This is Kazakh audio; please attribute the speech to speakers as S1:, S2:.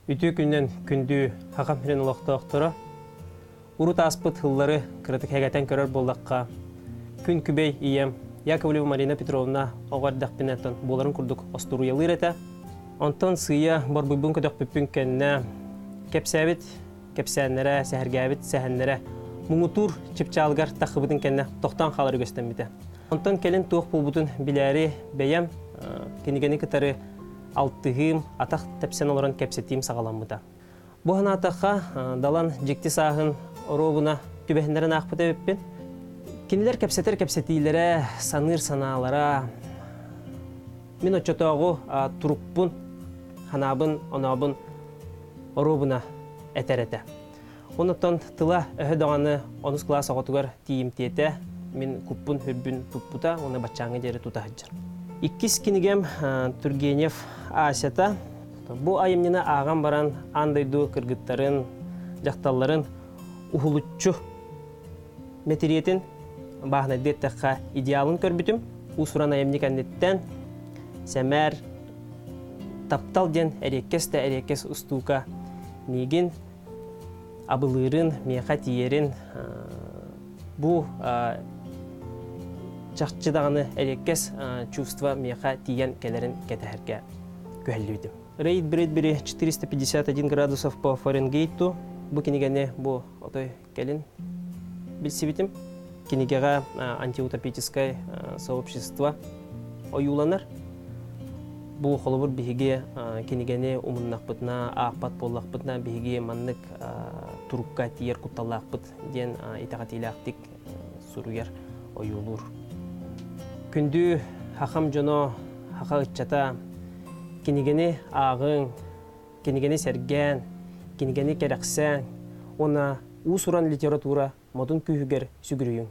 S1: Үтü күннен күндү хакам хирен улактоктора. Урут аспыт хыллары кырытык хегатен көрөр болдакка. Күн күбей ием Яковлева Марина Петровна оғардақпинеттен боларын күрдік остуруялы ирета. Онтон сыя борбуйбун көдөкпүппүн кенне кепсәбит, кепсәннәре, сәһәргәбит, сәһәннәре муңутур чипчалгар тахыбытын кенне тоқтан халары көстәмбите. Онтон келин туох булбутун биләри бәям кенигени кытары алтыгым атақ тәпсән оларын кепсетим сагаламмыта. Бу ханатаха далан жекти сагын оробуна түбәһендәрен акпыта беппен. Кинилер кепсетер кепсетилere саныр саналара мин очотогу туруппун ханабын онабын оробуна этерете. Онотон тыла өһөдөганы 10 класс оготугар тиимтете мин куппун хүрбүн туппута оны бачаңы жери тутахыжыр. Иккис кинигем Тургенев Асята бу айымнина аган баран андайду кыргыттарын жакталларын ухулуччу метериетин бахна деттеқа идеалын көрбүтүм. Усуран айымник әннеттен сәмәр таптал ден әрекес тә әрекес устука неген абылырын, меха тиерін бұ жақчыдағаны әрекес чувства меха тиен кәлерін кәтәхәрге көхәллүйдім. Рейд бірі 451 градусов по Фаренгейту. Бұ кенегені бұ отой кәлін білсебетім. Кинигера антиутопическое сообщество оюланар. Бу холобур биһиге кинигене умуннакпытна, аакпат боллакпытна биһиге маннык турукка тиер кутталлакпыт ден итагатилактик суруяр оюлур. Күндү хакам жоно хака ыччата кинигене агың, кинигене серген, кинигене керексен, она усуран литература модун күйүгер сүгүрүйүң.